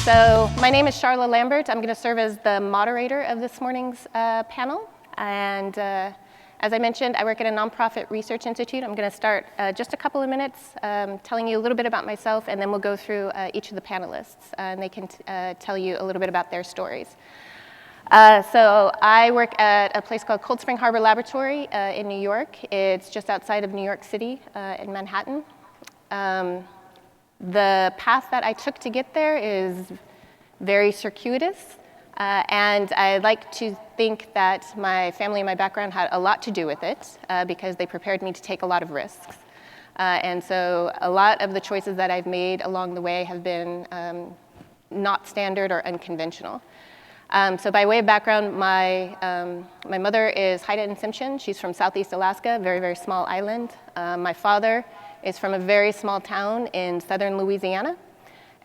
So my name is Clara Lambert. I'm going to serve as the moderator of this morning's panel. And as I mentioned, I work at a nonprofit research institute. I'm going to start just a couple of minutes telling you a little bit about myself, and then we'll go through each of the panelists, and they can tell you a little bit about their stories. So I work at a place called Cold Spring Harbor Laboratory in New York. It's just outside of New York City in Manhattan. The path that I took to get there is very circuitous, and I like to think that my family and my background had a lot to do with it because they prepared me to take a lot of risks. And so a lot of the choices that I've made along the way have been not standard or unconventional. So by way of background, my mother is Haida Tsimshian. She's from Southeast Alaska, very, very small island. My father is from a very small town in southern Louisiana.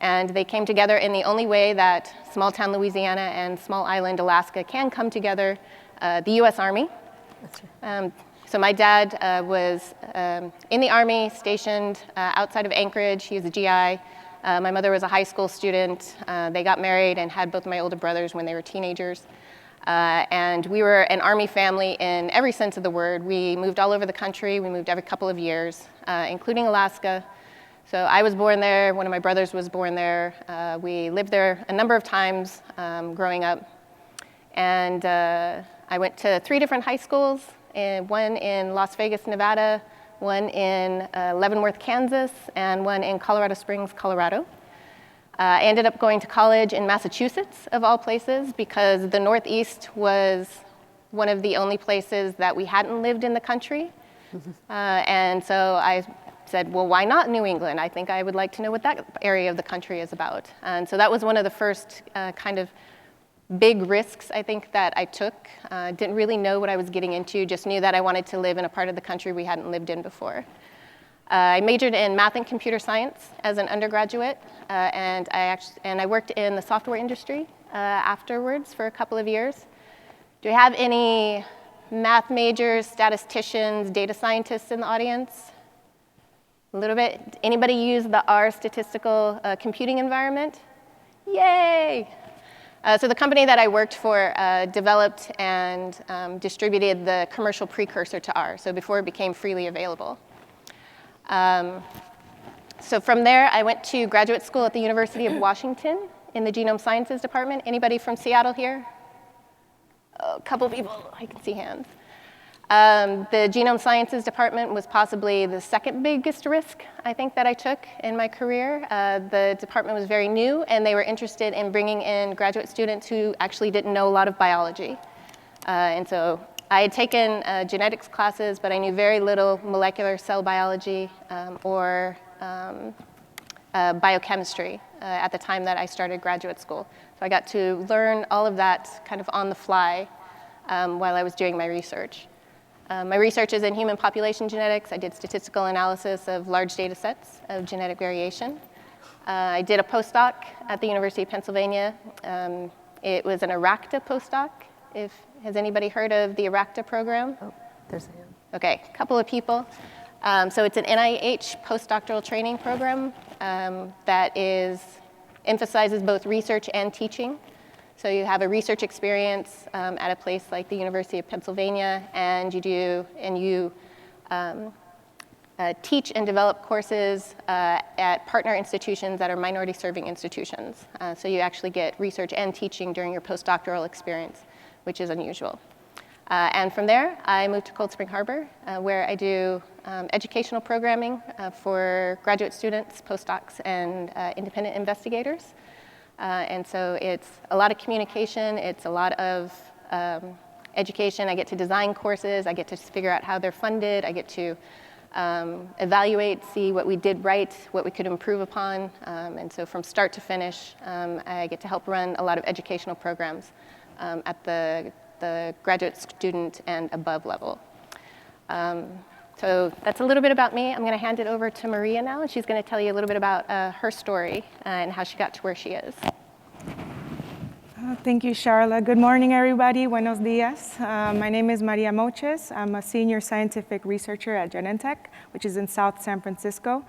And they came together in the only way that small town Louisiana and small island Alaska can come together, the US Army. That's right. So my dad was in the Army, stationed outside of Anchorage. He was a GI. My mother was a high school student. They got married and had both of my older brothers when they were teenagers. And we were an Army family in every sense of the word. We moved all over the country. We moved every couple of years, including Alaska. So I was born there. One of my brothers was born there. We lived there a number of times growing up. And I went to 3 different high schools, one in Las Vegas, Nevada, one in Leavenworth, Kansas, and one in Colorado Springs, Colorado. I ended up going to college in Massachusetts, of all places, because the Northeast was one of the only places that we hadn't lived in the country. And so I said, well, why not New England? I think I would like to know what that area of the country is about. And so that was one of the first kind of big risks, I think, that I took. Didn't really know what I was getting into, just knew that I wanted to live in a part of the country we hadn't lived in before. I majored in math and computer science as an undergraduate, and I worked in the software industry afterwards for a couple of years. Do we have any math majors, statisticians, data scientists in the audience? A little bit. Anybody use the R statistical computing environment? Yay! So the company that I worked for developed and distributed the commercial precursor to R, so before it became freely available. So from there, I went to graduate school at the University of Washington in the Genome Sciences Department. Anybody from Seattle here? A couple people, I can see hands. The Genome Sciences Department was possibly the second biggest risk, I think, that I took in my career. The department was very new, and they were interested in bringing in graduate students who actually didn't know a lot of biology. And so I had taken genetics classes, but I knew very little molecular cell biology or biochemistry at the time that I started graduate school. So I got to learn all of that kind of on the fly while I was doing my research. My research is in human population genetics. I did statistical analysis of large data sets of genetic variation. I did a postdoc at the University of Pennsylvania. It was an ARACTA postdoc. Has anybody heard of the ARACTA program? Oh, there's a hand. Okay, a couple of people. So it's an NIH postdoctoral training program that emphasizes both research and teaching. So you have a research experience at a place like the University of Pennsylvania, and you teach and develop courses at partner institutions that are minority serving institutions. So you actually get research and teaching during your postdoctoral experience, which is unusual. And from there, I moved to Cold Spring Harbor, where I do educational programming for graduate students, postdocs, and independent investigators. And so it's a lot of communication, it's a lot of education. I get to design courses, I get to figure out how they're funded, I get to evaluate, see what we did right, what we could improve upon. And so from start to finish, I get to help run a lot of educational programs at the graduate student and above level. So that's a little bit about me. I'm going to hand it over to Maria now, and she's going to tell you a little bit about her story and how she got to where she is. Thank you, Charla. Good morning, everybody. Buenos dias. My name is Maria Mochis. I'm a senior scientific researcher at Genentech, which is in South San Francisco.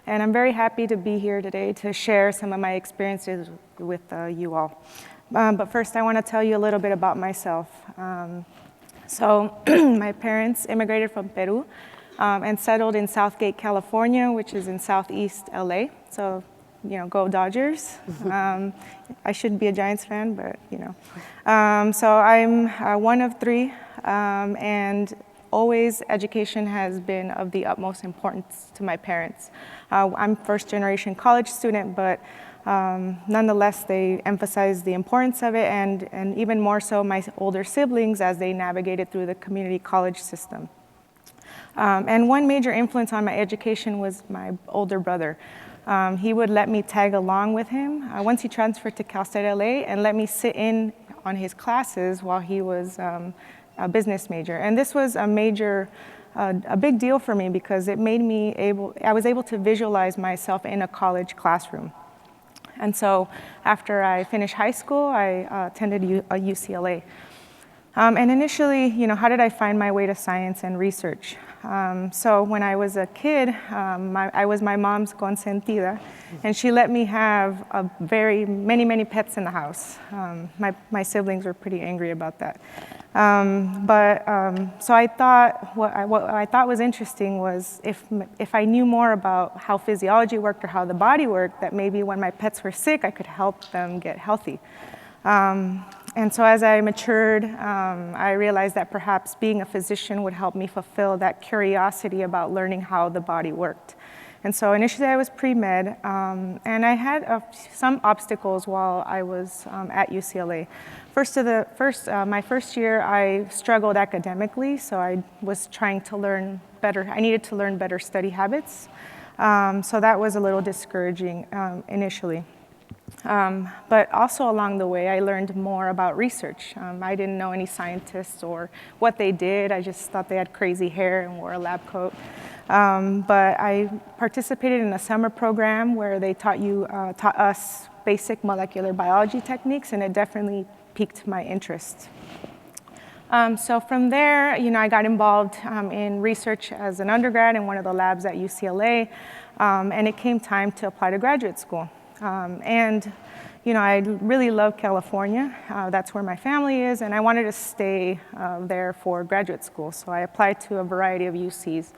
And I'm very happy to be here today to share some of my experiences with you all. But first, I want to tell you a little bit about myself. So my parents immigrated from Peru and settled in Southgate, California, which is in southeast LA. So, you know, go Dodgers. I should be a Giants fan, but, you know. So I'm one of three, and always education has been of the utmost importance to my parents. I'm first-generation college student, but nonetheless, they emphasize the importance of it, and even more so my older siblings as they navigated through the community college system. And one major influence on my education was my older brother. He would let me tag along with him once he transferred to Cal State LA and let me sit in on his classes while he was a business major. And this was a big deal for me because it made me I was able to visualize myself in a college classroom. And so after I finished high school, I attended UCLA. And initially, you know, how did I find my way to science and research? So when I was a kid, I was my mom's consentida, and she let me have many pets in the house. My siblings were pretty angry about that. So I thought, what I thought was interesting was if I knew more about how physiology worked or how the body worked, that maybe when my pets were sick, I could help them get healthy. And so as I matured, I realized that perhaps being a physician would help me fulfill that curiosity about learning how the body worked. And so initially I was pre-med, and I had some obstacles while I was at UCLA. My first year, I struggled academically, so I was trying to learn better. I needed to learn better study habits. So that was a little discouraging initially. But also along the way, I learned more about research. I didn't know any scientists or what they did. I just thought they had crazy hair and wore a lab coat. But I participated in a summer program where they taught us basic molecular biology techniques, and it definitely piqued my interest. So from there, you know, I got involved in research as an undergrad in one of the labs at UCLA, and it came time to apply to graduate school. And, you know, I really love California. That's where my family is, and I wanted to stay there for graduate school. So I applied to a variety of UCs.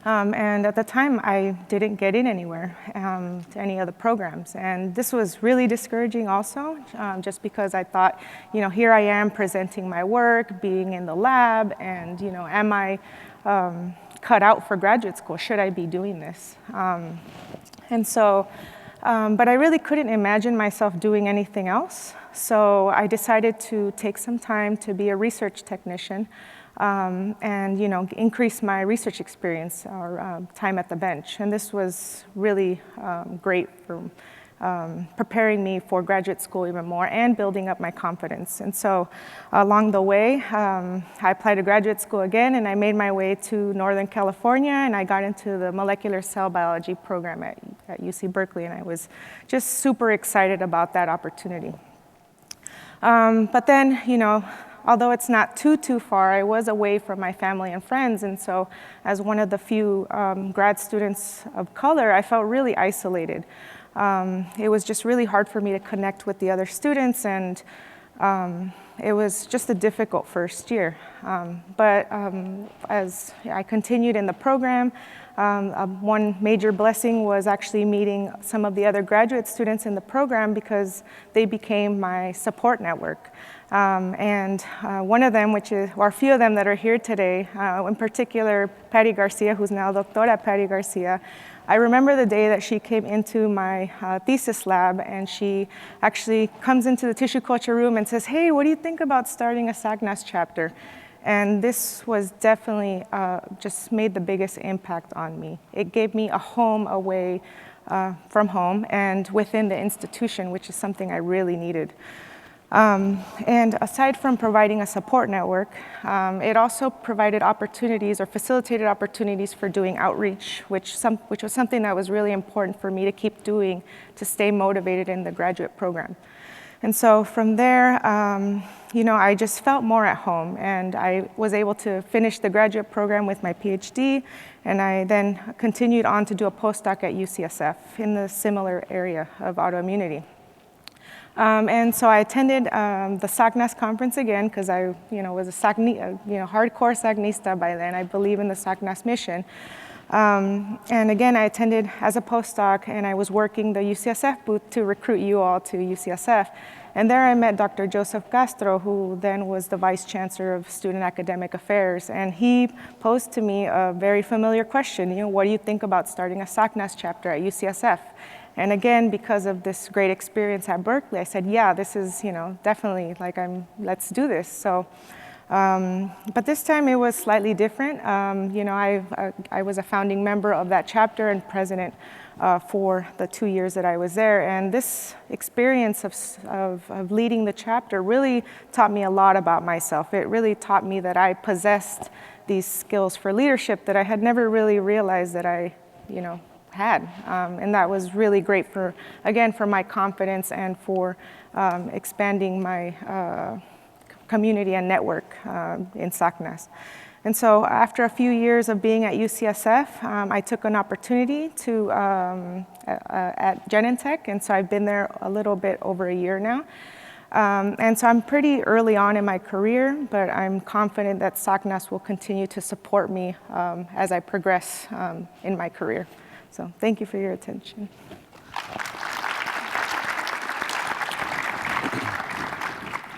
And at the time, I didn't get in anywhere to any of the programs. And this was really discouraging also, just because I thought, you know, here I am presenting my work, being in the lab, and, you know, am I cut out for graduate school? Should I be doing this? But I really couldn't imagine myself doing anything else. So I decided to take some time to be a research technician and, you know, increase my research experience or time at the bench. And this was really great for preparing me for graduate school even more and building up my confidence. And so along the way, I applied to graduate school again, and I made my way to Northern California, and I got into the molecular cell biology program at UC Berkeley, and I was just super excited about that opportunity. But then, you know, although it's not too far, I was away from my family and friends, and so as one of the few grad students of color, I felt really isolated. It was just really hard for me to connect with the other students, and it was just a difficult first year. But as I continued in the program, one major blessing was actually meeting some of the other graduate students in the program because they became my support network. And one of them, or a few of them that are here today, in particular, Patty Garcia, who's now Doctora Patty Garcia. I remember the day that she came into my thesis lab, and she actually comes into the tissue culture room and says, "Hey, what do you think about starting a SACNAS chapter?" And this was definitely just made the biggest impact on me. It gave me a home away from home and within the institution, which is something I really needed. And aside from providing a support network, it also provided opportunities or facilitated opportunities for doing outreach, which was something that was really important for me to keep doing to stay motivated in the graduate program. And so from there, I just felt more at home, and I was able to finish the graduate program with my PhD, and I then continued on to do a postdoc at UCSF in the similar area of autoimmunity. And so I attended the SACNAS conference again because I, was a hardcore SACNista by then. I believe in the SACNAS mission. And again, I attended as a postdoc, and I was working the UCSF booth to recruit you all to UCSF. And there I met Dr. Joseph Castro, who then was the Vice Chancellor of Student Academic Affairs. And he posed to me a very familiar question, what do you think about starting a SACNAS chapter at UCSF? And again, because of this great experience at Berkeley, I said, yeah, this is, definitely, let's do this. So, but this time it was slightly different. I was a founding member of that chapter and president for the 2 years that I was there. And this experience of leading the chapter really taught me a lot about myself. It really taught me that I possessed these skills for leadership that I had never really realized that I, had. And that was really great for my confidence and for expanding my community and network in SACNAS. And so after a few years of being at UCSF, I took an opportunity to at Genentech, and so I've been there a little bit over a year now. And so I'm pretty early on in my career, but I'm confident that SACNAS will continue to support me as I progress in my career. So thank you for your attention.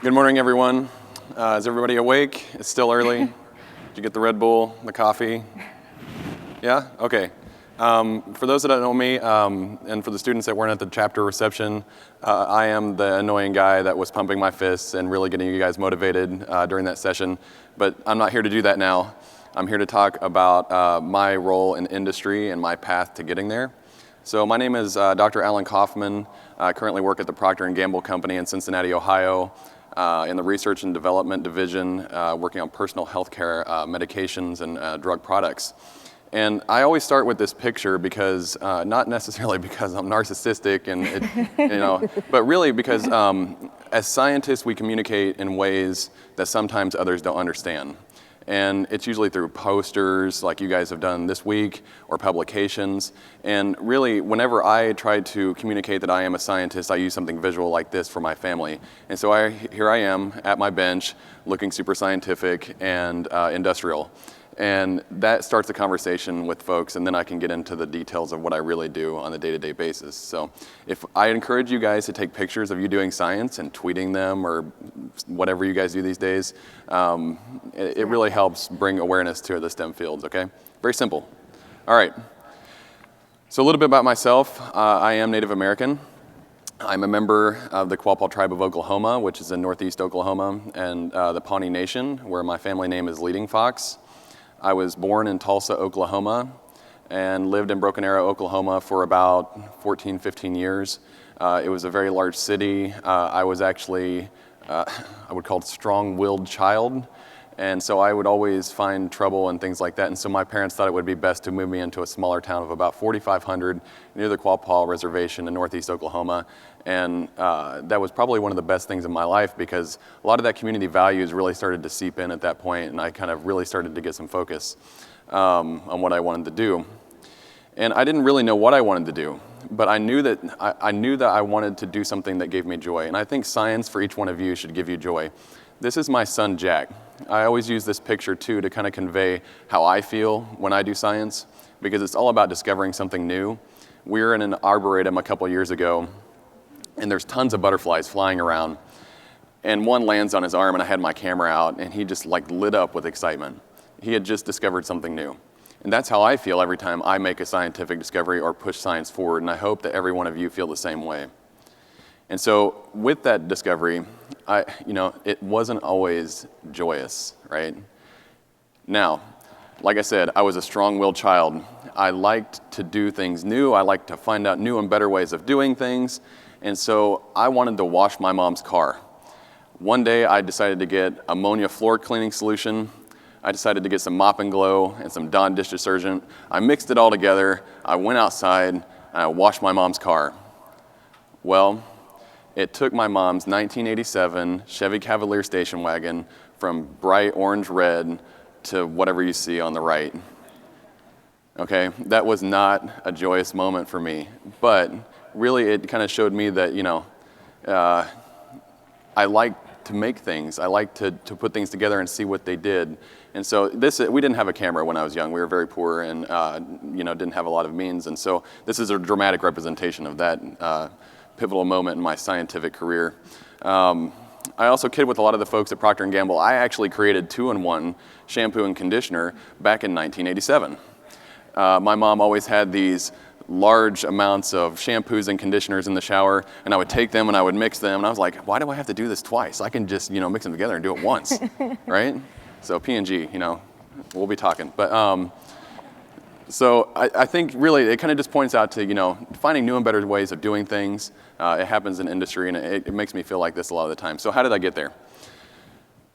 Good morning, everyone. Is everybody awake? It's still early. Did you get the Red Bull, the coffee? Yeah? Okay. For those that don't know me, and for the students that weren't at the chapter reception, I am the annoying guy that was pumping my fists and really getting you guys motivated during that session. But I'm not here to do that now. I'm here to talk about my role in industry and my path to getting there. So my name is Dr. Alan Kaufman. I currently work at the Procter & Gamble Company in Cincinnati, Ohio, in the Research and Development Division, working on personal healthcare medications and drug products. And I always start with this picture because, not necessarily because I'm narcissistic, but really because as scientists we communicate in ways that sometimes others don't understand. And it's usually through posters like you guys have done this week or publications. And really, whenever I try to communicate that I am a scientist, I use something visual like this for my family. And so here I am at my bench looking super scientific and industrial. And that starts a conversation with folks, and then I can get into the details of what I really do on a day-to-day basis. So if I encourage you guys to take pictures of you doing science and tweeting them or whatever you guys do these days, it really helps bring awareness to the STEM fields, okay? Very simple. All right. So a little bit about myself. I am Native American. I'm a member of the Quapaw Tribe of Oklahoma, which is in northeast Oklahoma, and the Pawnee Nation, where my family name is Leading Fox. I was born in Tulsa, Oklahoma, and lived in Broken Arrow, Oklahoma for about 14, 15 years. It was a very large city. I was actually, I would call it a strong-willed child, and so I would always find trouble and things like that, and so my parents thought it would be best to move me into a smaller town of about 4,500 near the Quapaw Reservation in northeast Oklahoma, and that was probably one of the best things in my life because a lot of that community values really started to seep in at that point, and I kind of really started to get some focus on what I wanted to do. And I didn't really know what I wanted to do, but I knew that I wanted to do something that gave me joy, and I think science for each one of you should give you joy. This is my son, Jack. I always use this picture, too, to kind of convey how I feel when I do science, because it's all about discovering something new. We were in an arboretum a couple years ago, and there's tons of butterflies flying around, and one lands on his arm, and I had my camera out, and he just lit up with excitement. He had just discovered something new. And that's how I feel every time I make a scientific discovery or push science forward, and I hope that every one of you feel the same way. And so with that discovery, it wasn't always joyous, right? Now, like I said, I was a strong-willed child. I liked to do things new. I liked to find out new and better ways of doing things. And so I wanted to wash my mom's car. One day I decided to get ammonia floor cleaning solution. I decided to get some Mop and Glow and some Dawn dish detergent. I mixed it all together. I went outside and I washed my mom's car. Well, It took my mom's 1987 Chevy Cavalier station wagon from bright orange red to whatever you see on the right. Okay, that was not a joyous moment for me, but really it kind of showed me that, I like to make things. I like to put things together and see what they did. And so we didn't have a camera when I was young. We were very poor and didn't have a lot of means. And so this is a dramatic representation of that pivotal moment in my scientific career. I also kid with a lot of the folks at Procter & Gamble. I actually created 2-in-1 shampoo and conditioner back in 1987. My mom always had these large amounts of shampoos and conditioners in the shower, and I would take them and I would mix them, and I was like, why do I have to do this twice? I can just, mix them together and do it once, right? So P&G, we'll be talking. But so I think really it kind of just points out to, finding new and better ways of doing things. It happens in industry, and it makes me feel like this a lot of the time. So how did I get there?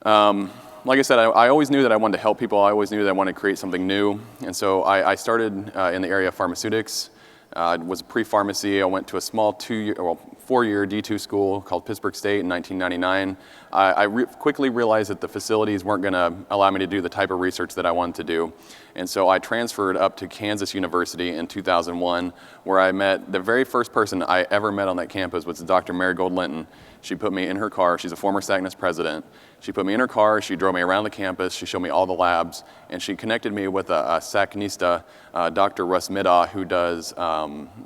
Like I said, I always knew that I wanted to help people. I always knew that I wanted to create something new. And so I started in the area of pharmaceutics. I was pre-pharmacy. I went to a small 4-year D2 school called Pittsburgh State in 1999. I quickly realized that the facilities weren't going to allow me to do the type of research that I wanted to do. And so I transferred up to Kansas University in 2001, where I met the very first person I ever met on that campus was Dr. Marigold Linton. She put me in her car. She's a former SACNAS president. She put me in her car. She drove me around the campus. She showed me all the labs. And she connected me with a SACNista, Dr. Russ Middaugh, who does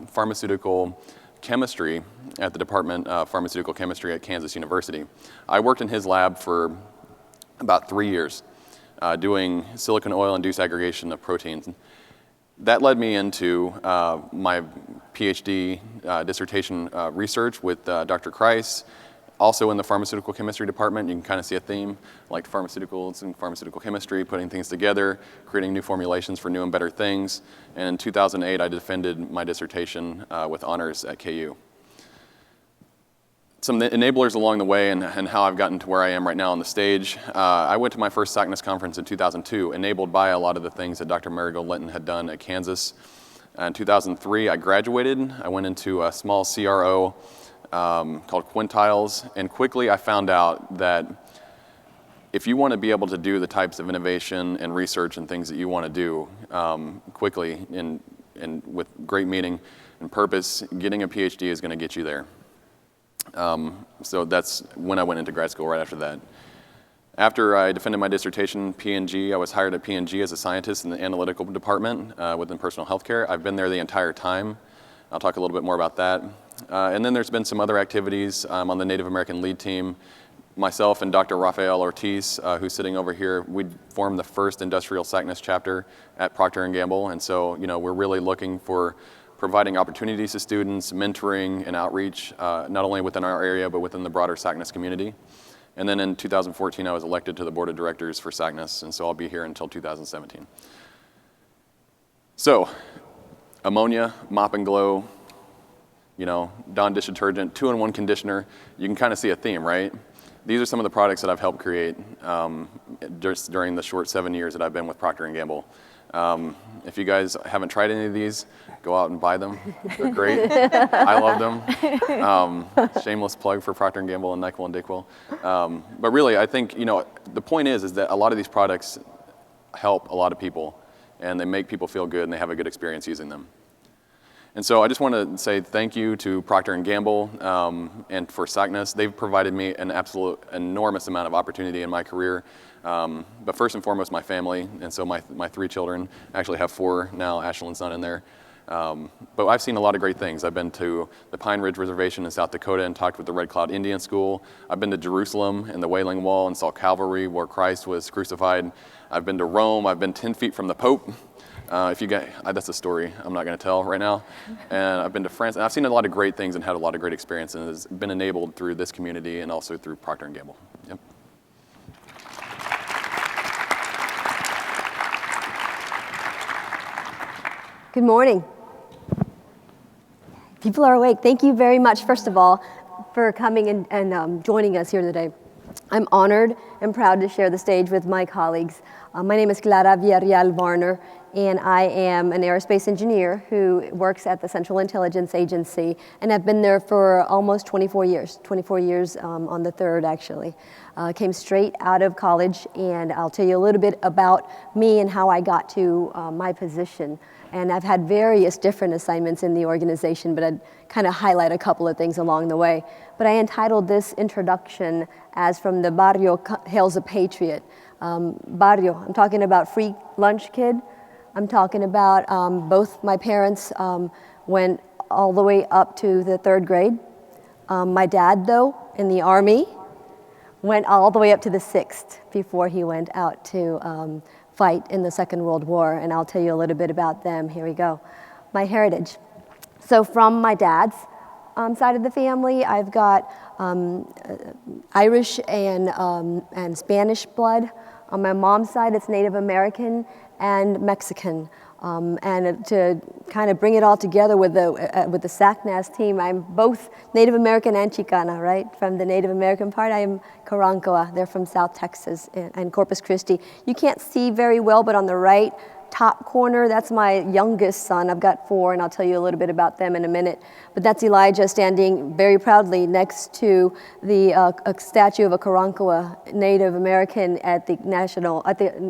pharmaceutical chemistry at the Department of Pharmaceutical Chemistry at Kansas University. I worked in his lab for about 3 years, doing silicon oil-induced aggregation of proteins. That led me into my PhD dissertation research with Dr. Kreis, also in the pharmaceutical chemistry department. You can kind of see a theme, like pharmaceuticals and pharmaceutical chemistry, putting things together, creating new formulations for new and better things. And in 2008, I defended my dissertation with honors at KU. Some enablers along the way and how I've gotten to where I am right now on the stage. I went to my first SACNAS conference in 2002, enabled by a lot of the things that Dr. Marigold Linton had done at Kansas. In 2003, I graduated. I went into a small CRO called Quintiles, and quickly I found out that if you want to be able to do the types of innovation and research and things that you want to do quickly and with great meaning and purpose, getting a PhD is going to get you there. So that's when I went into grad school right after that. After I defended my dissertation, P&G, I was hired at P&G as a scientist in the analytical department within personal healthcare. I've been there the entire time. I'll talk a little bit more about that. And then there's been some other activities. I'm on the Native American lead team. Myself and Dr. Rafael Ortiz, who's sitting over here, we formed the first industrial SACNAS chapter at Procter & Gamble. And so, we're really looking for providing opportunities to students, mentoring and outreach, not only within our area, but within the broader SACNAS community. And then in 2014, I was elected to the board of directors for SACNAS, and so I'll be here until 2017. So, ammonia, Mop and Glow, Dawn dish detergent, 2-in-1 conditioner. You can kind of see a theme, right? These are some of the products that I've helped create just during the short 7 years that I've been with Procter & Gamble. If you guys haven't tried any of these, go out and buy them. They're great. I love them. Shameless plug for Procter & Gamble and NyQuil and DayQuil. But really, I think, the point is that a lot of these products help a lot of people, and they make people feel good, and they have a good experience using them. And so I just want to say thank you to Procter & Gamble and for SACNAS. They've provided me an absolute enormous amount of opportunity in my career. But first and foremost, my family. And so my 3 children, I actually have 4 now. Ashlyn's not in there. But I've seen a lot of great things. I've been to the Pine Ridge Reservation in South Dakota and talked with the Red Cloud Indian School. I've been to Jerusalem and the Wailing Wall and saw Calvary where Christ was crucified. I've been to Rome. I've been 10 feet from the Pope. That's a story I'm not going to tell right now. And I've been to France, and I've seen a lot of great things and had a lot of great experience, and it's been enabled through this community and also through Procter & Gamble. Yep. Good morning. People are awake. Thank you very much, first of all, for coming and joining us here today. I'm honored and proud to share the stage with my colleagues. My name is Clara Varner, and I am an aerospace engineer who works at the Central Intelligence Agency, and I've been there for almost 24 years on the 3rd actually. Came straight out of college, and I'll tell you a little bit about me and how I got to my position. And I've had various different assignments in the organization, but I'd kind of highlight a couple of things along the way. But I entitled this introduction as From the Barrio Hails a Patriot. Barrio, I'm talking about free lunch kid. I'm talking about both my parents went all the way up to the 3rd grade. My dad, though, in the Army, went all the way up to the 6th before he went out to fight in the Second World War, and I'll tell you a little bit about them. Here we go. My heritage. So from my dad's side of the family, I've got Irish and Spanish blood. On my mom's side, it's Native American and Mexican. And to kind of bring it all together with the SACNAS team, I'm both Native American and Chicana, right? From the Native American part, I am Carancoa. They're from South Texas and Corpus Christi. You can't see very well, but on the right top corner, that's my youngest son. I've got 4, and I'll tell you a little bit about them in a minute. But that's Elijah standing very proudly next to the a statue of a Carancoa Native American at the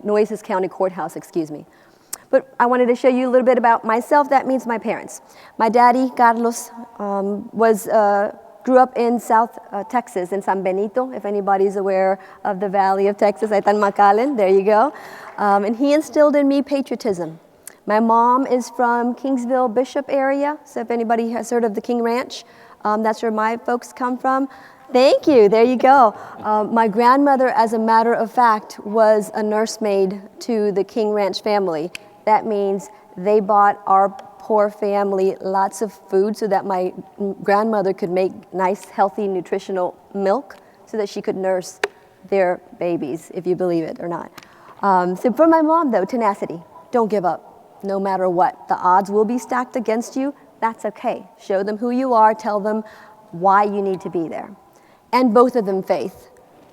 Nueces County Courthouse, excuse me. But I wanted to show you a little bit about myself. That means my parents. My daddy, Carlos, grew up in South Texas, in San Benito, if anybody's aware of the Valley of Texas. Ahí está en McAllen, there you go. And he instilled in me patriotism. My mom is from Kingsville, Bishop area, so if anybody has heard of the King Ranch, that's where my folks come from. Thank you, there you go. My grandmother, as a matter of fact, was a nursemaid to the King Ranch family. That means they bought our poor family lots of food so that my grandmother could make nice, healthy, nutritional milk so that she could nurse their babies, if you believe it or not. So for my mom, though, tenacity. Don't give up, no matter what. The odds will be stacked against you. That's okay. Show them who you are. Tell them why you need to be there. And both of them faith.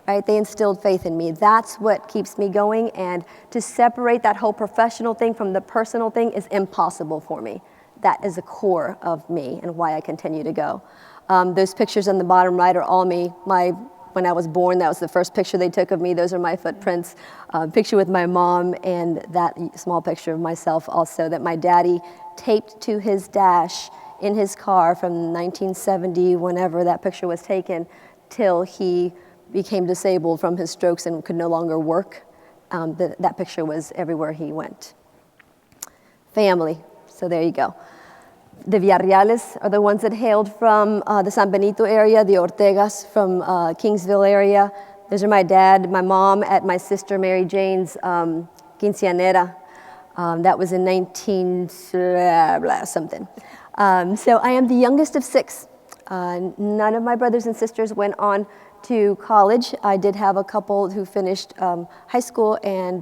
Right? They instilled faith in me. That's what keeps me going, and to separate that whole professional thing from the personal thing is impossible for me. That is the core of me and why I continue to go. Those pictures on the bottom right are all me. When I was born, that was the first picture they took of me. Those are my footprints. Picture with my mom, and that small picture of myself also that my daddy taped to his dash in his car from 1970, whenever that picture was taken, till he became disabled from his strokes and could no longer work. That picture was everywhere he went. Family, so there you go. The Villarreales are the ones that hailed from the San Benito area, the Ortegas from Kingsville area. Those are my dad, my mom at my sister Mary Jane's quinceanera. That was in 19 something. So I am the youngest of 6. None of my brothers and sisters went on to college. I did have a couple who finished high school and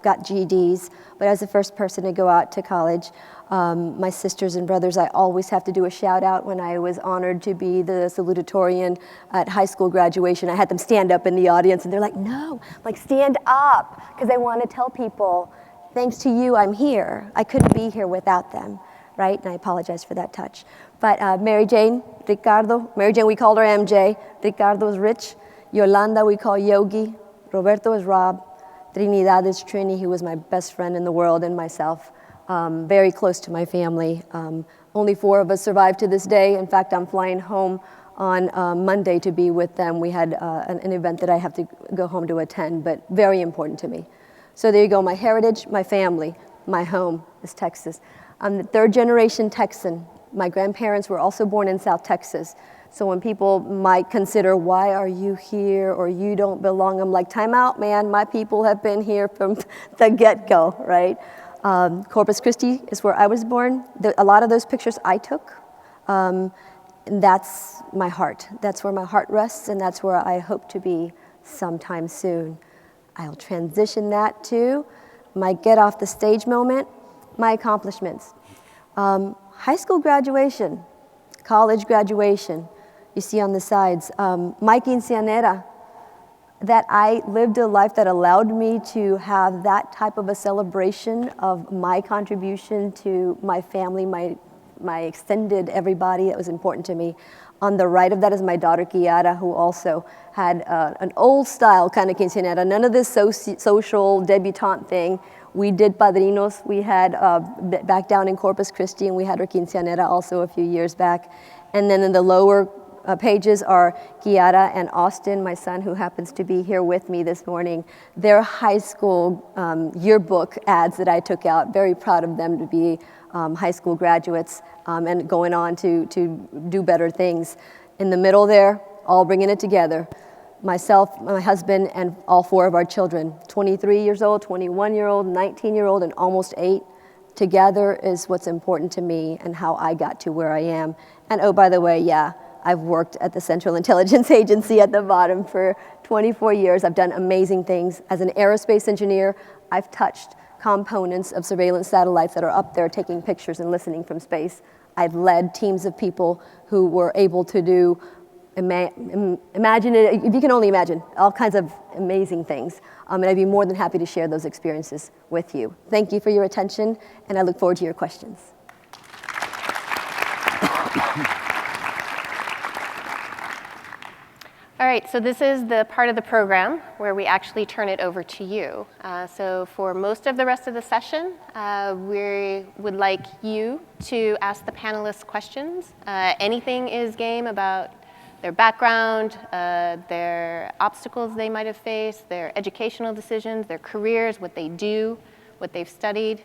got GEDs, but I was the first person to go out to college. My sisters and brothers, I always have to do a shout out when I was honored to be the salutatorian at high school graduation. I had them stand up in the audience, and they're like, no, like stand up, because I want to tell people, thanks to you, I'm here. I couldn't be here without them, right? And I apologize for that touch. But Mary Jane, Ricardo, Mary Jane, we called her MJ. Ricardo is Rich. Yolanda, we call Yogi. Roberto is Rob. Trinidad is Trini, who was my best friend in the world, and myself. Very close to my family. Only 4 of us survived to this day. In fact, I'm flying home on Monday to be with them. We had an event that I have to go home to attend, but very important to me. So there you go, my heritage, my family, my home is Texas. I'm the 3rd generation Texan. My grandparents were also born in South Texas. So when people might consider, why are you here, or you don't belong, I'm like, time out, man. My people have been here from the get-go, right? Corpus Christi is where I was born. A lot of those pictures I took. And that's my heart. That's where my heart rests, and that's where I hope to be sometime soon. I'll transition that to my get off the stage moment, my accomplishments. High school graduation, college graduation, you see on the sides. My quinceanera, that I lived a life that allowed me to have that type of a celebration of my contribution to my family, my extended everybody that was important to me. On the right of that is my daughter Kiara, who also had an old style kind of quinceañera, none of this social debutante thing. We did padrinos. We had back down in Corpus Christi, and we had our quinceañera also a few years back. And then in the lower pages are Kiara and Austin, my son, who happens to be here with me this morning. Their high school yearbook ads that I took out. Very proud of them to be high school graduates and going on to do better things. In the middle there, all bringing it together. Myself, my husband, and all 4 of our children, 23 years old, 21-year-old, 19-year-old, and almost 8. Together is what's important to me and how I got to where I am. And oh, by the way, yeah, I've worked at the Central Intelligence Agency at the bottom for 24 years. I've done amazing things. As an aerospace engineer, I've touched components of surveillance satellites that are up there taking pictures and listening from space. I've led teams of people who were able to do, imagine it, if you can only imagine, all kinds of amazing things. And I'd be more than happy to share those experiences with you. Thank you for your attention, and I look forward to your questions. All right, so this is the part of the program where we actually turn it over to you. So for most of the rest of the session, we would like you to ask the panelists questions. Anything is game about their background, their obstacles they might have faced, their educational decisions, their careers, what they do, what they've studied.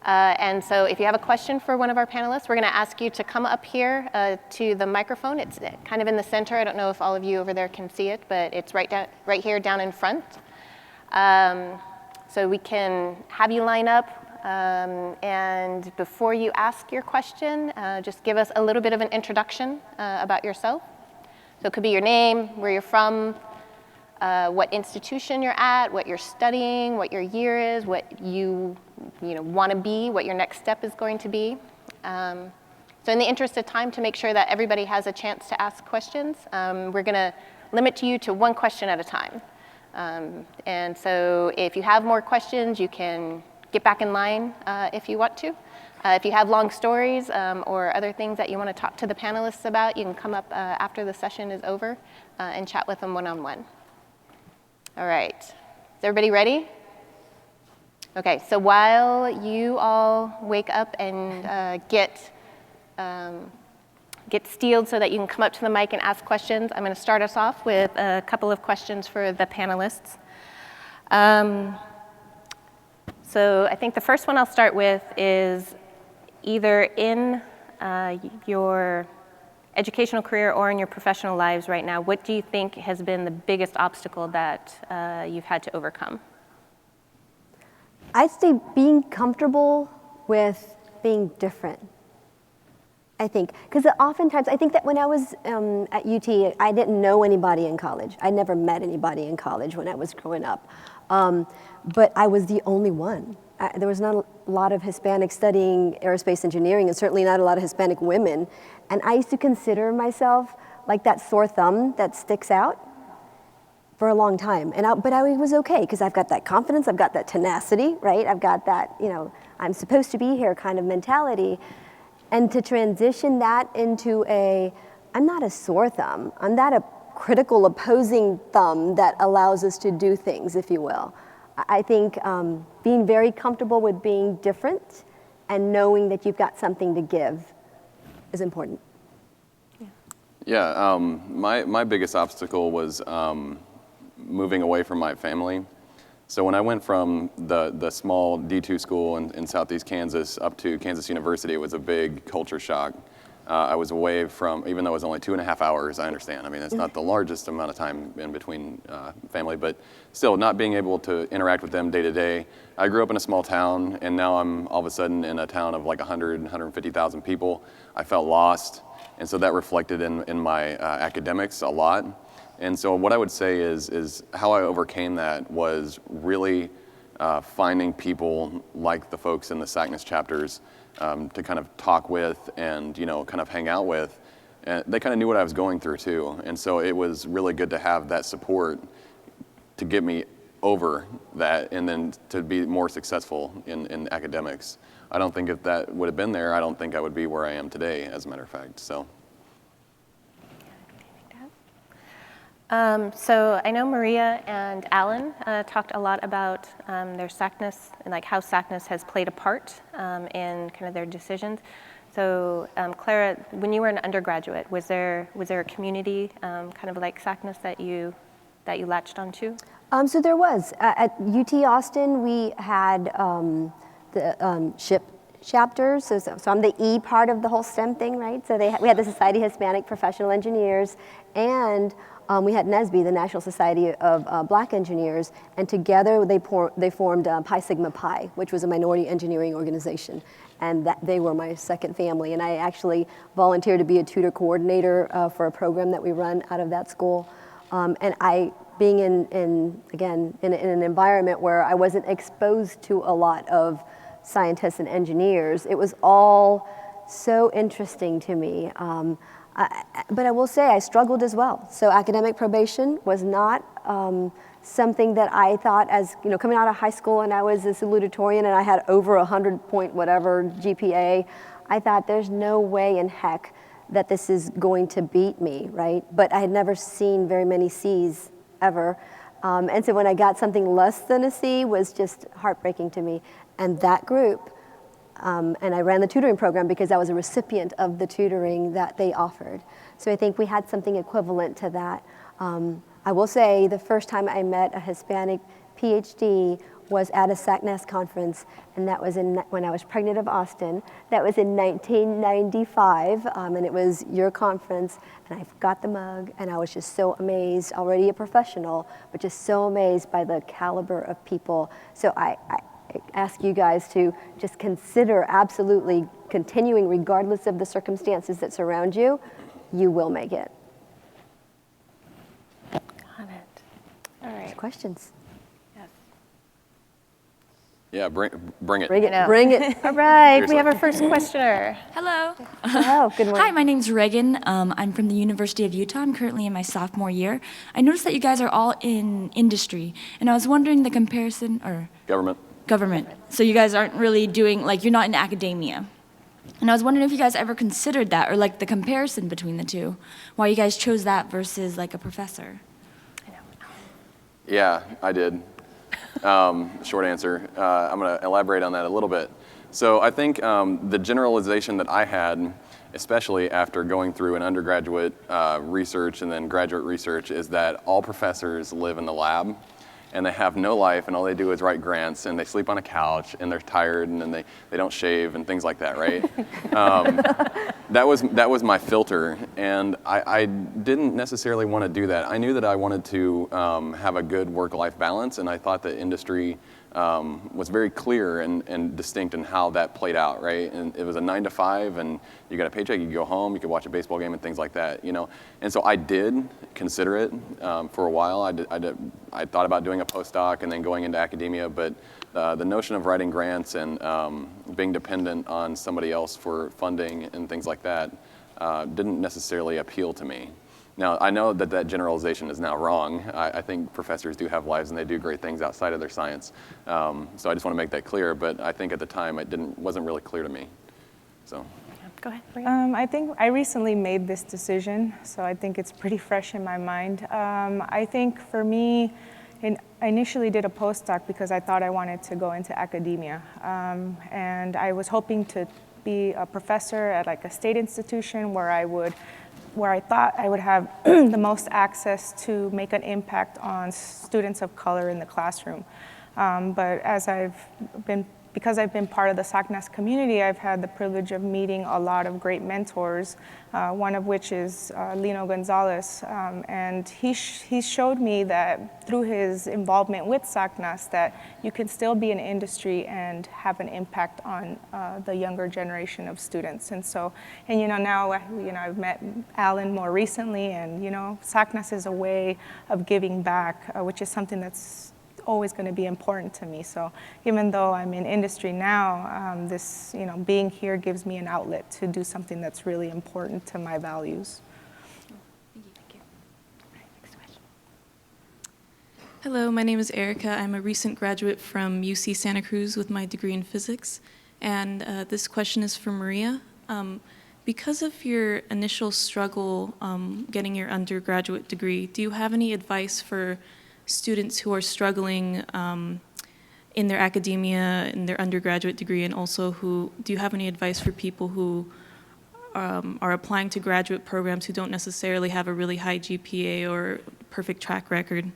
And so if you have a question for one of our panelists, we're going to ask you to come up here to the microphone. It's kind of in the center. I don't know if all of you over there can see it, but it's right here down in front. So we can have you line up. And before you ask your question, just give us a little bit of an introduction about yourself. So it could be your name, where you're from, what institution you're at, what you're studying, what your year is, what you want to be, what your next step is going to be. So in the interest of time, to make sure that everybody has a chance to ask questions, we're going to limit you to 1 question at a time. And so if you have more questions, you can get back in line if you want to. If you have long stories or other things that you want to talk to the panelists about, you can come up after the session is over and chat with them one-on-one. All right, is everybody ready? Okay, so while you all wake up and get steeled so that you can come up to the mic and ask questions, I'm going to start us off with a couple of questions for the panelists. So I think the first one I'll start with is either in your educational career or in your professional lives right now, what do you think has been the biggest obstacle that you've had to overcome? I'd say being comfortable with being different. I think, because oftentimes, I think that when I was at UT, I didn't know anybody in college. I never met anybody in college when I was growing up. But I was the only one. There was not a lot of Hispanics studying aerospace engineering, and certainly not a lot of Hispanic women. And I used to consider myself like that sore thumb that sticks out for a long time. But I was okay, because I've got that confidence, I've got that tenacity, right? I've got that, I'm supposed to be here kind of mentality. And to transition that into I'm not a sore thumb, I'm not a critical opposing thumb that allows us to do things, if you will. I think being very comfortable with being different and knowing that you've got something to give is important. Yeah, my biggest obstacle was moving away from my family. So when I went from the small D2 school in Southeast Kansas up to Kansas University, it was a big culture shock. I was away from, even though it was only 2.5 hours, I understand. I mean, it's not the largest amount of time in between family, but still not being able to interact with them day to day. I grew up in a small town, and now I'm all of a sudden in a town of like 150,000 people. I felt lost, and so that reflected in my academics a lot. And so what I would say is how I overcame that was really finding people like the folks in the SACNAS chapters to kind of talk with and kind of hang out with. And they kind of knew what I was going through too. And so it was really good to have that support to get me over that and then to be more successful in academics. I don't think if that would have been there, I don't think I would be where I am today, as a matter of fact. So. So I know Maria and Alan talked a lot about their SACNAS and like how SACNAS has played a part in kind of their decisions. So Clara, when you were an undergraduate, was there a community kind of like SACNAS that you latched onto? So there was. At UT Austin, we had the SHIP chapters. So I'm the E part of the whole STEM thing, right? So we had the Society of Hispanic Professional Engineers, and we had NSBE, the National Society of Black Engineers, and together they formed Pi Sigma Pi, which was a minority engineering organization. And they were my second family. And I actually volunteered to be a tutor coordinator for a program that we run out of that school. And being in an environment where I wasn't exposed to a lot of scientists and engineers, it was all so interesting to me. But I will say I struggled as well. So academic probation was not something that I thought, as coming out of high school, and I was a salutatorian and I had over 100 point whatever GPA. I thought there's no way in heck that this is going to beat me, right? But I had never seen very many C's ever. And so when I got something less than a C was just heartbreaking to me. And that group, and I ran the tutoring program because I was a recipient of the tutoring that they offered. So I think we had something equivalent to that. I will say the first time I met a Hispanic PhD was at a SACNAS conference, and that was when I was pregnant of Austin. That was in 1995, and it was your conference, and I got the mug, and I was just so amazed, already a professional, but just so amazed by the caliber of people. So I ask you guys to just consider absolutely continuing regardless of the circumstances that surround you. You will make it. Got it. All right. Questions? Yes. Yeah, bring it. Bring it. Bring it. All right. We have our first questioner. Hello. Hello, good morning. Hi, my name's Reagan. I'm from the University of Utah. I'm currently in my sophomore year. I noticed that you guys are all in industry, and I was wondering the comparison, or government. So you guys aren't really doing, like, you're not in academia. And I was wondering if you guys ever considered that, or like the comparison between the two, why you guys chose that versus like a professor. Yeah, I did. Short answer. I'm going to elaborate on that a little bit. So I think the generalization that I had, especially after going through an undergraduate research and then graduate research, is that all professors live in the lab and they have no life and all they do is write grants and they sleep on a couch and they're tired and then they don't shave and things like that, right? That was my filter, and I didn't necessarily want to do that. I knew that I wanted to have a good work-life balance, and I thought that industry was very clear and distinct in how that played out, right? And it was a 9 to 5, and you got a paycheck, you could go home, you could watch a baseball game and things like that, And so I did consider it for a while. I thought about doing a postdoc and then going into academia, but the notion of writing grants and being dependent on somebody else for funding and things like that didn't necessarily appeal to me. Now, I know that generalization is now wrong. I think professors do have lives and they do great things outside of their science. So I just want to make that clear, but I think at the time it wasn't really clear to me. So. Go ahead. I think I recently made this decision, so I think it's pretty fresh in my mind. I think for me, I initially did a postdoc because I thought I wanted to go into academia. And I was hoping to be a professor at like a state institution where I thought I would have the most access to make an impact on students of color in the classroom. But because I've been part of the SACNAS community, I've had the privilege of meeting a lot of great mentors, one of which is Lino Gonzalez. And he showed me that through his involvement with SACNAS that you can still be in industry and have an impact on the younger generation of students. And so, now, I've met Alan more recently, and, SACNAS is a way of giving back, which is something that's always going to be important to me. So even though I'm in industry now, being here gives me an outlet to do something that's really important to my values. Thank you. All right, next question. Hello, my name is Erica. I'm a recent graduate from UC Santa Cruz with my degree in physics. And this question is for Maria. Because of your initial struggle getting your undergraduate degree, do you have any advice for students who are struggling in their academia, in their undergraduate degree, and also do you have any advice for people who are applying to graduate programs who don't necessarily have a really high GPA or perfect track record?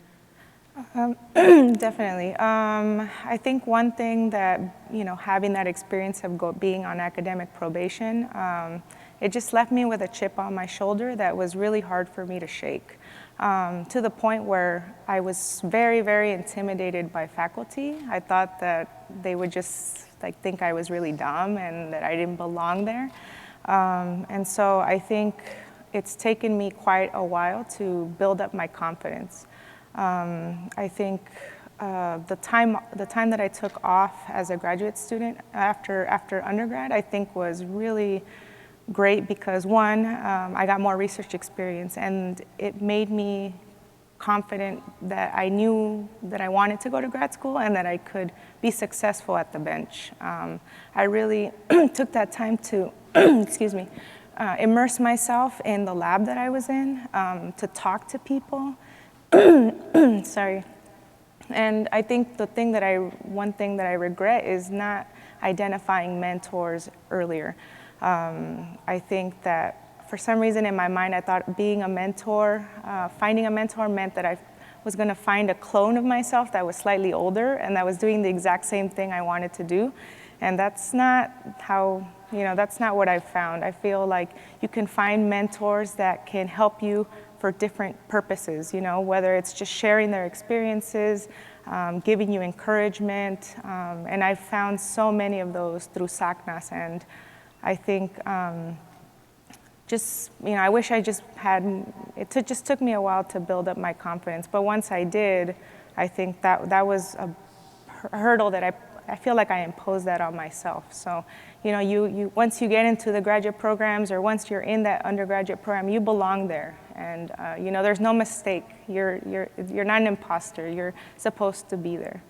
Definitely. I think one thing that, having that experience of being on academic probation, it just left me with a chip on my shoulder that was really hard for me to shake, to the point where I was very, very intimidated by faculty. I thought that they would just think I was really dumb and that I didn't belong there. And so I think it's taken me quite a while to build up my confidence. I think the time that I took off as a graduate student after undergrad, I think was really great because one, I got more research experience and it made me confident that I knew that I wanted to go to grad school and that I could be successful at the bench. I really took that time to, excuse me, immerse myself in the lab that I was in, to talk to people. Sorry. And I think one thing that I regret is not identifying mentors earlier. I think that for some reason in my mind, I thought being a mentor, finding a mentor meant that I was going to find a clone of myself that was slightly older and that was doing the exact same thing I wanted to do. And that's not how, that's not what I've found. I feel like you can find mentors that can help you for different purposes, whether it's just sharing their experiences, giving you encouragement. And I've found so many of those through SACNAS. And I think I wish I just had, just took me a while to build up my confidence. But once I did, I think that was a hurdle that I feel like I imposed that on myself. So, you once you get into the graduate programs or once you're in that undergraduate program, you belong there. And, there's no mistake. You're not an imposter. You're supposed to be there.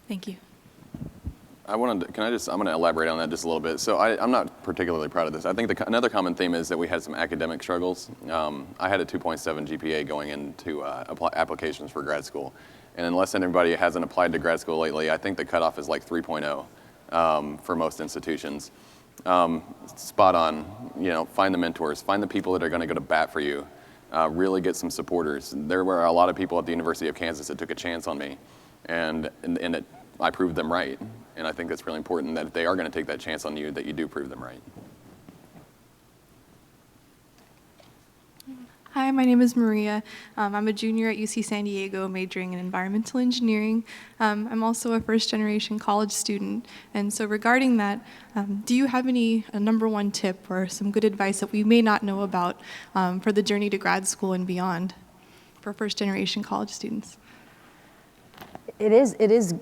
Thank you. I'm going to elaborate on that just a little bit. So I'm not particularly proud of this. I think another common theme is that we had some academic struggles. I had a 2.7 GPA going into applications for grad school. And unless anybody hasn't applied to grad school lately, I think the cutoff is like 3.0 for most institutions. Spot on, find the mentors, find the people that are going to go to bat for you, really get some supporters. There were a lot of people at the University of Kansas that took a chance on me, and I proved them right. And I think that's really important that if they are going to take that chance on you, that you do prove them right. Hi, my name is Maria. I'm a junior at UC San Diego majoring in environmental engineering. I'm also a first-generation college student. And so regarding that, do you have a number one tip or some good advice that we may not know about for the journey to grad school and beyond for first-generation college students? It is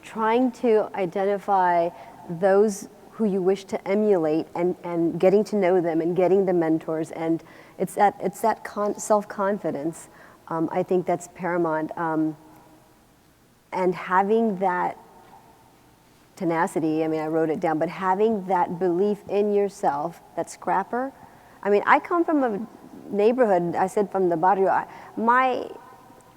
trying to identify those who you wish to emulate and getting to know them and getting the mentors, and it's that self-confidence. I think that's paramount, and having that tenacity. I wrote it down, but having that belief in yourself, that scrapper. I come from a neighborhood. I said from the barrio.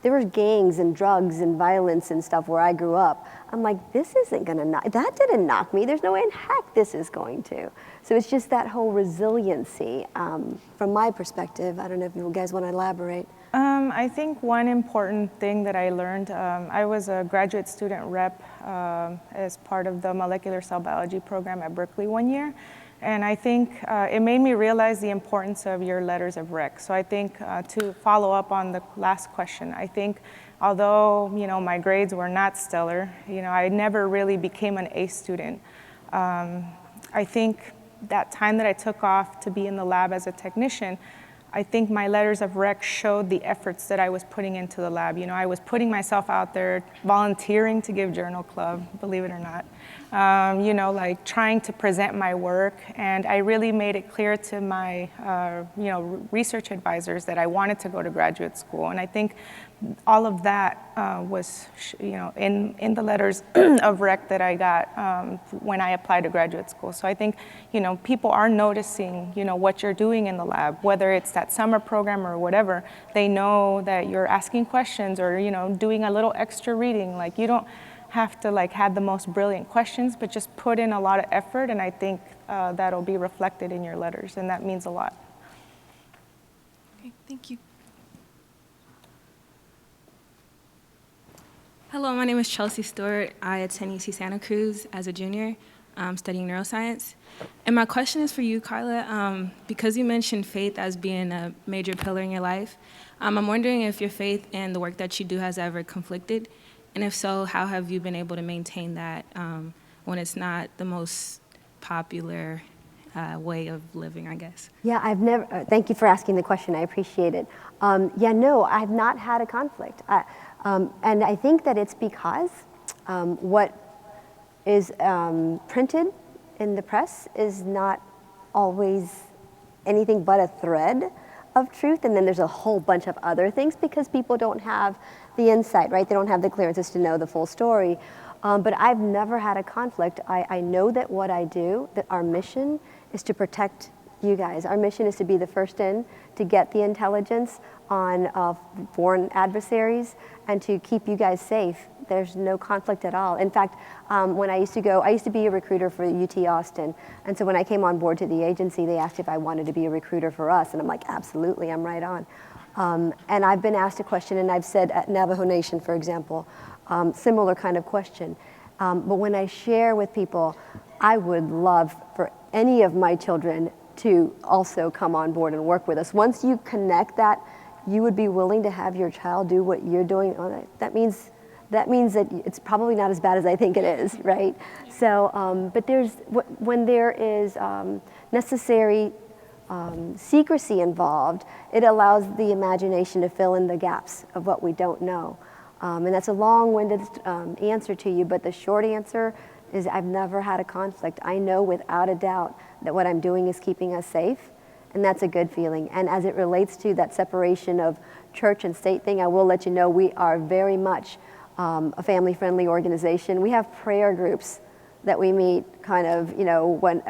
There were gangs and drugs and violence and stuff where I grew up. I'm like, this isn't gonna that didn't knock me. There's no way in heck this is going to. So it's just that whole resiliency from my perspective. I don't know if you guys want to elaborate. I think one important thing that I learned, I was a graduate student rep as part of the molecular cell biology program at Berkeley one year. And I think it made me realize the importance of your letters of rec. So I think to follow up on the last question, I think although my grades were not stellar, I never really became an A student. I think that time that I took off to be in the lab as a technician, I think my letters of rec showed the efforts that I was putting into the lab. I was putting myself out there, volunteering to give journal club, believe it or not. you know, like trying to present my work. And I really made it clear to my, you know, research advisors that I wanted to go to graduate school. And I think all of that was, you know, in the letters of rec that I got when I applied to graduate school. So I think, you know, people are noticing, you know, what you're doing in the lab, whether it's that summer program or whatever. They know that you're asking questions or, you know, doing a little extra reading. Like, you don't have to like have the most brilliant questions, but just put in a lot of effort, and I think that'll be reflected in your letters, and that means a lot. Okay, thank you. Hello, my name is Chelsea Stewart. I attend UC Santa Cruz as a junior, studying neuroscience. And my question is for you, Carla. Because you mentioned faith as being a major pillar in your life, I'm wondering if your faith and the work that you do has ever conflicted. And if so, how have you been able to maintain that when it's not the most popular way of living, I guess? Yeah, I've never, thank you for asking the question, I appreciate it. Yeah, no, I've not had a conflict. And I think that it's because what is printed in the press is not always anything but a thread of truth, and then there's a whole bunch of other things because people don't have the insight, right? They don't have the clearances to know the full story. But I've never had a conflict. I know that what I do, that our mission is to protect you guys. Our mission is to be the first in, to get the intelligence on foreign adversaries and to keep you guys safe. There's no conflict at all. In fact, when I used to be a recruiter for UT Austin. And so when I came on board to the agency, they asked if I wanted to be a recruiter for us. And I'm like, absolutely, I'm right on. And I've been asked a question, and I've said at Navajo Nation, for example, similar kind of question. But when I share with people, I would love for any of my children to also come on board and work with us. Once you connect that, you would be willing to have your child do what you're doing. That means that it's probably not as bad as I think it is, right? So, but when there is necessary secrecy involved, it allows the imagination to fill in the gaps of what we don't know. And that's a long-winded answer to you, but the short answer is I've never had a conflict. I know without a doubt that what I'm doing is keeping us safe, and that's a good feeling. And as it relates to that separation of church and state thing, I will let you know we are very much a family-friendly organization. We have prayer groups that we meet kind of, you know, when,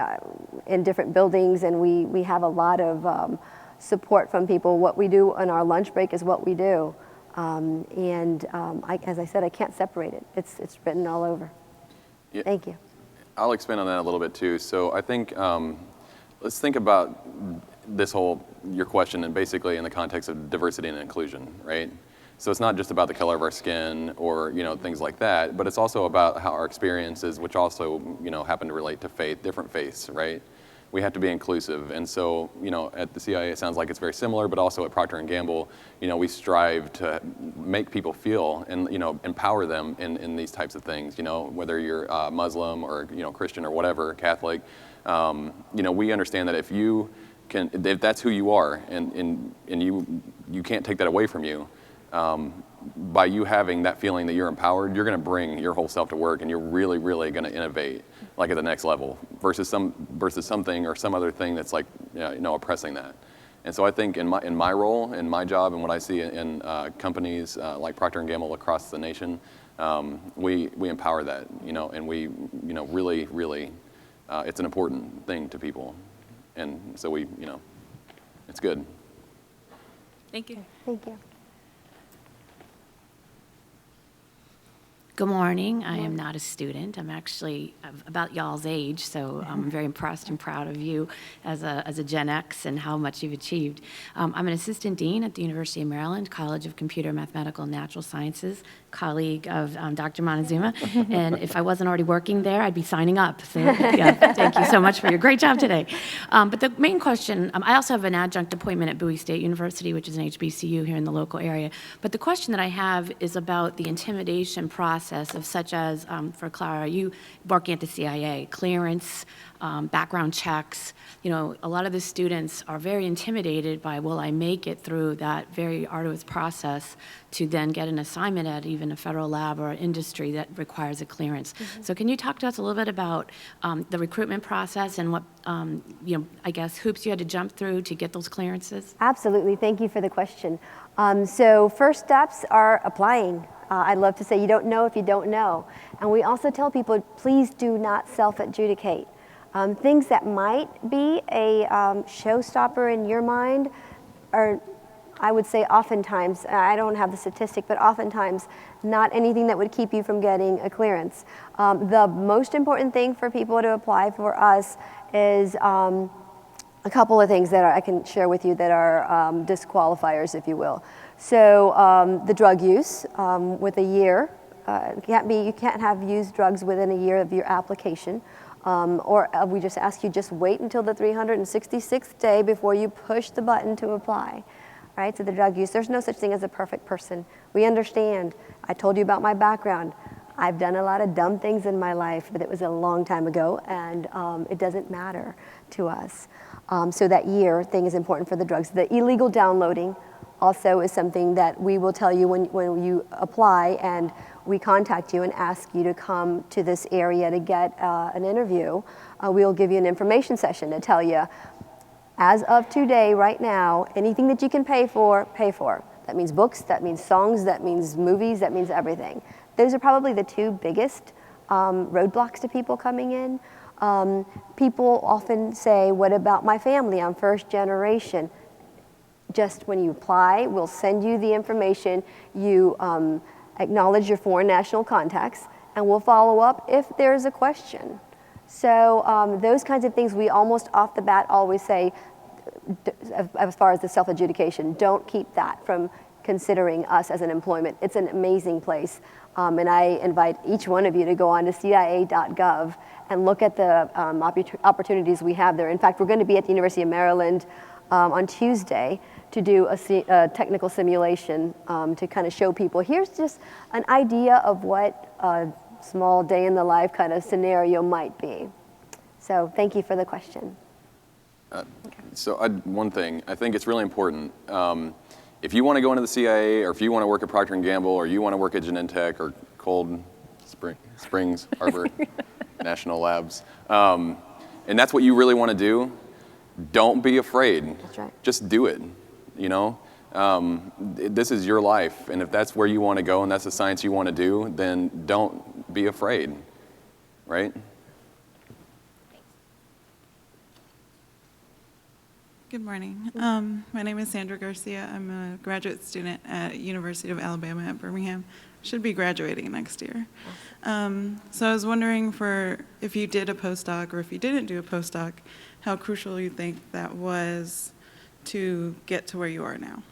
in different buildings, and we have a lot of support from people. What we do on our lunch break is what we do. As I said, I can't separate it. It's written all over. Yeah. Thank you. I'll expand on that a little bit too. So I think, let's think about this your question, and basically in the context of diversity and inclusion, right? So it's not just about the color of our skin or, you know, things like that, but it's also about how our experiences, which also, you know, happen to relate to faith, different faiths, right? We have to be inclusive. And so, you know, at the CIA, it sounds like it's very similar, but also at Procter & Gamble, you know, we strive to make people feel and, you know, empower them in these types of things, you know, whether you're Muslim or, you know, Christian or whatever, Catholic. You know, we understand that if that's who you are and you can't take that away from you, by you having that feeling that you're empowered, you're going to bring your whole self to work, and you're really, really going to innovate like at the next level versus something or some other thing that's like, you know, oppressing that. And so I think in my role, in my job, and what I see in companies like Procter & Gamble across the nation, we empower that, you know, and we, you know, really, really, it's an important thing to people. And so we, you know, it's good. Thank you. Thank you. Good morning. I am not a student. I'm actually about y'all's age, so I'm very impressed and proud of you as a Gen X and how much you've achieved. I'm an assistant dean at the University of Maryland College of Computer, Mathematical, and Natural Sciences, colleague of Dr. Montezuma. And if I wasn't already working there, I'd be signing up. So yeah, thank you so much for your great job today. But the main question, I also have an adjunct appointment at Bowie State University, which is an HBCU here in the local area. But the question that I have is about the intimidation process process of such as, for Clara, you working at the CIA, clearance, background checks. You know, a lot of the students are very intimidated by, will I make it through that very arduous process to then get an assignment at even a federal lab or industry that requires a clearance. So can you talk to us a little bit about the recruitment process and what, you know, I guess hoops you had to jump through to get those clearances? Absolutely, thank you for the question. So first steps are applying. I'd love to say you don't know if you don't know. And we also tell people, please do not self-adjudicate. Things that might be a showstopper in your mind are, I would say oftentimes, I don't have the statistic, but oftentimes not anything that would keep you from getting a clearance. The most important thing for people to apply for us is a couple of things that I can share with you that are disqualifiers, if you will. So the drug use with a year, you can't have used drugs within a year of your application. Or we just ask you just wait until the 366th day before you push the button to apply. Right? So the drug use, there's no such thing as a perfect person. We understand. I told you about my background. I've done a lot of dumb things in my life, but it was a long time ago, and it doesn't matter to us. So that year thing is important for the drugs. The illegal downloading also is something that we will tell you when you apply, and we contact you and ask you to come to this area to get an interview. We'll give you an information session to tell you, as of today, right now, anything that you can pay for, pay for. That means books, that means songs, that means movies, that means everything. Those are probably the two biggest roadblocks to people coming in. People often say, what about my family? I'm first generation. Just when you apply, we'll send you the information. You acknowledge your foreign national contacts, and we'll follow up if there's a question. So those kinds of things we almost off the bat always say, as far as the self-adjudication, don't keep that from considering us as an employment. It's an amazing place. And I invite each one of you to go on to CIA.gov and look at the opportunities we have there. In fact, we're going to be at the University of Maryland on Tuesday to do a technical simulation to kind of show people, here's just an idea of what a small day in the life kind of scenario might be. So thank you for the question. So one thing, I think it's really important. If you want to go into the CIA, or if you want to work at Procter & Gamble, or you want to work at Genentech, or Cold Springs Harbor National Labs, and that's what you really want to do, don't be afraid. That's right. Just do it, you know? This is your life, and if that's where you want to go and that's the science you want to do, then don't be afraid, right? Good morning. My name is Sandra Garcia. I'm a graduate student at University of Alabama at Birmingham. Should be graduating next year. So I was wondering if you did a postdoc or if you didn't do a postdoc, how crucial you think that was to get to where you are now.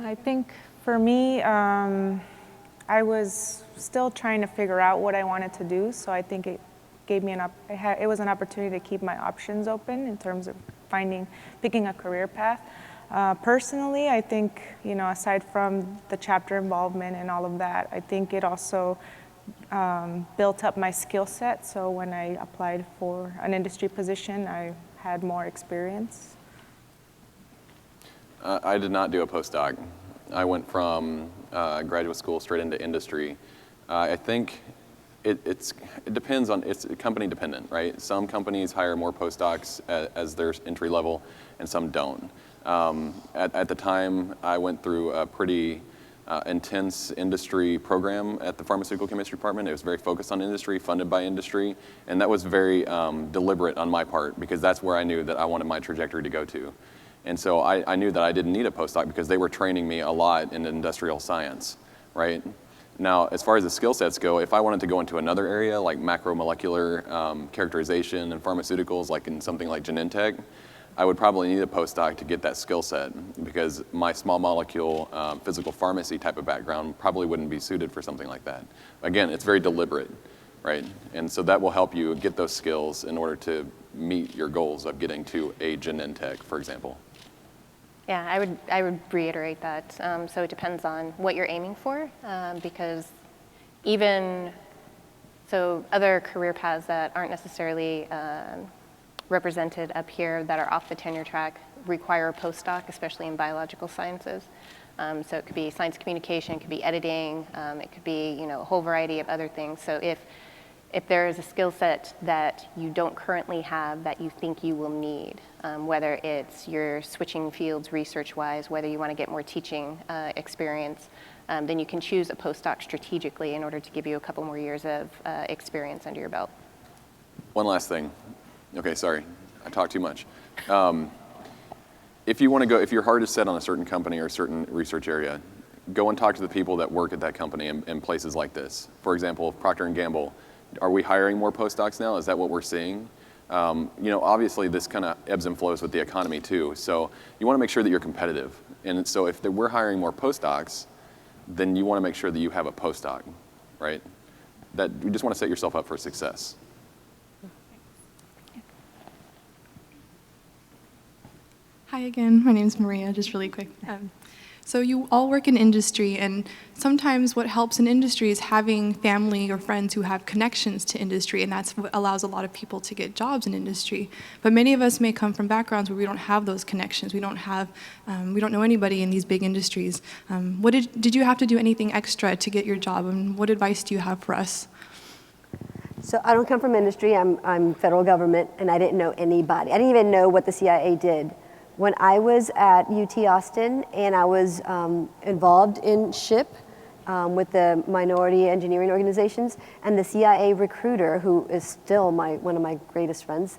I think for me, I was still trying to figure out what I wanted to do, so I think it gave me it was an opportunity to keep my options open in terms of picking a career path. Personally, I think, you know, aside from the chapter involvement and all of that, I think it also built up my skill set. So when I applied for an industry position, I had more experience. I did not do a postdoc. I went from graduate school straight into industry. I think it depends on, it's company dependent, right? Some companies hire more postdocs as their entry level, and some don't. At the time, I went through a pretty intense industry program at the pharmaceutical chemistry department. It was very focused on industry, funded by industry, and that was very deliberate on my part, because that's where I knew that I wanted my trajectory to go to. And so I knew that I didn't need a postdoc because they were training me a lot in industrial science, right? Now, as far as the skill sets go, if I wanted to go into another area like macromolecular characterization and pharmaceuticals, like in something like Genentech, I would probably need a postdoc to get that skill set, because my small molecule physical pharmacy type of background probably wouldn't be suited for something like that. Again, it's very deliberate, right? And so that will help you get those skills in order to meet your goals of getting to a Genentech, for example. Yeah, I would reiterate that. So it depends on what you're aiming for, because so other career paths that aren't necessarily represented up here that are off the tenure track require a postdoc, especially in biological sciences. So it could be science communication, it could be editing, it could be a whole variety of other things. So if there is a skill set that you don't currently have that you think you will need, whether it's you're switching fields research-wise, whether you want to get more teaching experience, then you can choose a postdoc strategically in order to give you a couple more years of experience under your belt. One last thing. Okay, sorry, I talked too much. If your heart is set on a certain company or a certain research area, go and talk to the people that work at that company in places like this. For example, Procter & Gamble, are we hiring more postdocs now? Is that what we're seeing? Obviously this kind of ebbs and flows with the economy too. So you want to make sure that you're competitive. And so if we're hiring more postdocs, then you want to make sure that you have a postdoc, right? You just want to set yourself up for success. Hi again, my name is Maria, just really quick. So you all work in industry, and sometimes what helps in industry is having family or friends who have connections to industry, and that's what allows a lot of people to get jobs in industry. But many of us may come from backgrounds where we don't have those connections. We don't know anybody in these big industries. Did you have to do anything extra to get your job, and what advice do you have for us? So I don't come from industry, I'm federal government, and I didn't know anybody. I didn't even know what the CIA did. When I was at UT Austin and I was involved in SHIP with the minority engineering organizations, and the CIA recruiter, who is still one of my greatest friends,